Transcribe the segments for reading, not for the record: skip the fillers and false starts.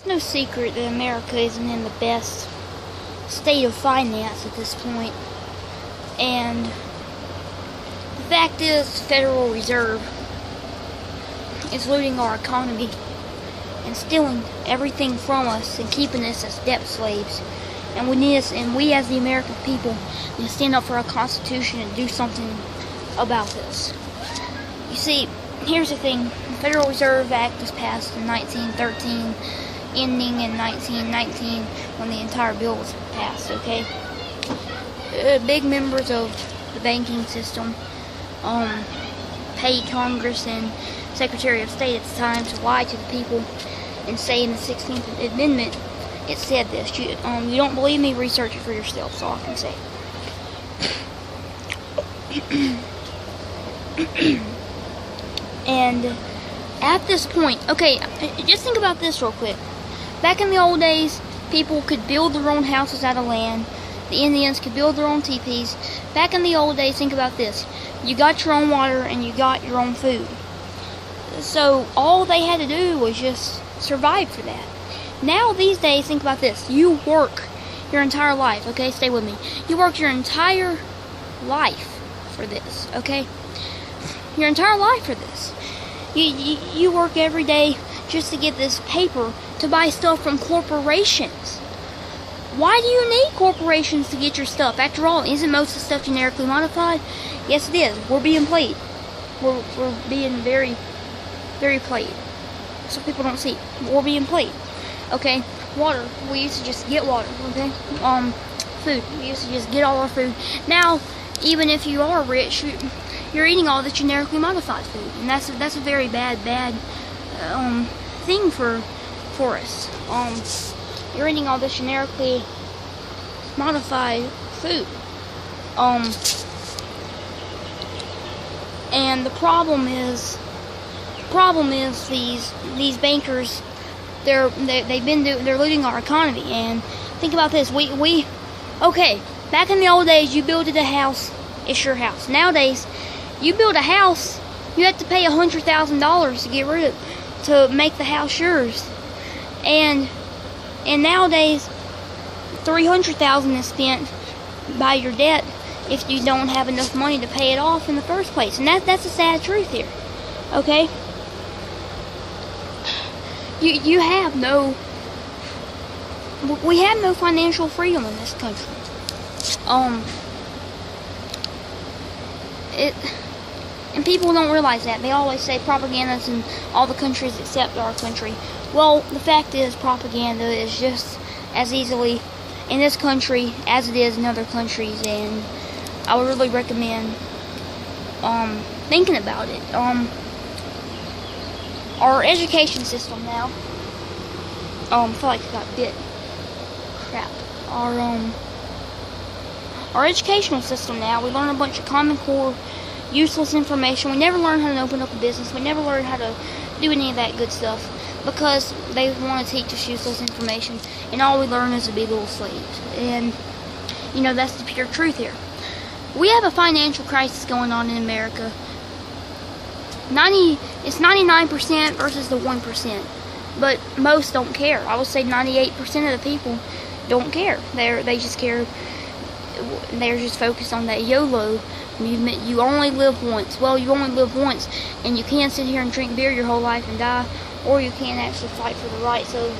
no secret that America isn't in the best state of finance at this point. And the fact is, the Federal Reserve is looting our economy and stealing everything from us and keeping us as debt slaves. And we as the American people need to stand up for our Constitution and do something about this. You see, here's the thing. The Federal Reserve Act was passed in 1913, ending in 1919 when the entire bill was passed, okay? Big members of the banking system paid Congress and Secretary of State at the time to lie to the people and say in the 16th Amendment it said this. You don't believe me? Research it for yourself, so I can say it. And at this point, okay, just think about this real quick. Back in the old days, people could build their own houses out of land. The Indians could build their own teepees. Back in the old days, think about this. You got your own water and you got your own food. So all they had to do was just survive for that. Now, these days, think about this. You work your entire life, okay? Stay with me. You work your entire life for this, okay? Your entire life for this. You work every day just to get this paper to buy stuff from corporations. Why do you need corporations to get your stuff? After all, isn't most of the stuff genetically modified? Yes, it is. We're being played. We're being very, very played. So people don't see. We're being played. Okay, water. We used to just get water. Okay, food. We used to just get all our food. Now, even if you are rich, you're eating all this genetically modified food, and that's a very bad thing for us. You're eating all this generically modified food. And the problem is these bankers, they're looting our economy. And think about this. Okay, back in the old days, you built a house, it's your house. Nowadays, you build a house, you have to pay $100,000 to make the house yours. And nowadays, $300,000 is spent by your debt if you don't have enough money to pay it off in the first place. And that's a sad truth here. Okay? We have no financial freedom in this country. And people don't realize that. They always say propaganda's in all the countries except our country. Well, the fact is, propaganda is just as easily in this country as it is in other countries, and I would really recommend thinking about it. Our education system now, I feel like it got bit. Crap. Our educational system now, we learn a bunch of Common Core, useless information. We never learn how to open up a business. We never learn how to do any of that good stuff because they want to teach us useless information, and all we learn is to be little slaves. And that's the pure truth here. We have a financial crisis going on in America. It's 99% versus the 1%, but most don't care. I would say 98% of the people don't care. They just care. They're just focused on that YOLO movement. You only live once. Well, you only live once, and you can't sit here and drink beer your whole life and die, or you can't actually fight for the rights of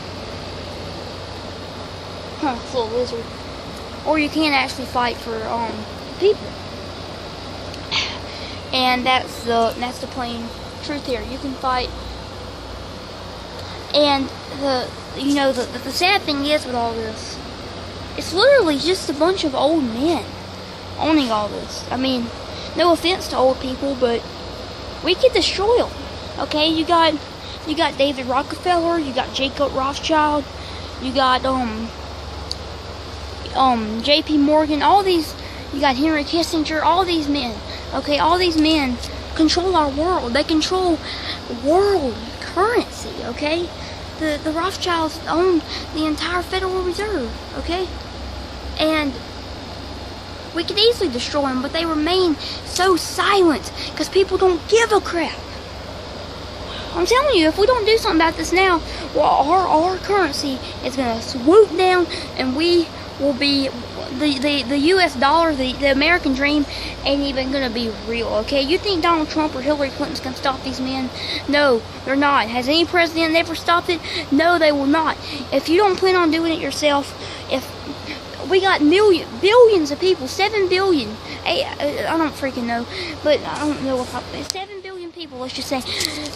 little lizard, or you can't actually fight for people. And that's the plain truth here. You can fight, and the sad thing is with all this, it's literally just a bunch of old men owning all this. I mean, no offense to old people, but we could destroy them. Okay, you got David Rockefeller, you got Jacob Rothschild, you got J.P. Morgan, all these, you got Henry Kissinger, all these men. Okay, all these men control our world. They control world currency. Okay, the Rothschilds own the entire Federal Reserve. Okay, and we could easily destroy them, but they remain so silent because people don't give a crap. I'm telling you, if we don't do something about this now, well, our currency is gonna swoop down, and we will be the U.S. dollar, the American dream, ain't even gonna be real. Okay, you think Donald Trump or Hillary Clinton's gonna stop these men? No, they're not. Has any president ever stopped it? No, they will not. If you don't plan on doing it yourself, if we got billions of people, 7 billion. I don't freaking know, but I don't know if 7 billion people, let's just say,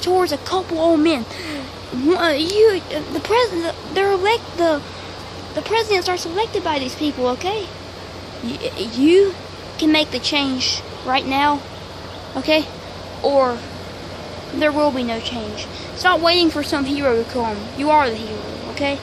towards a couple old men. The president, the presidents are selected by these people. Okay, you can make the change right now. Okay, or there will be no change. Stop waiting for some hero to come. You are the hero. Okay.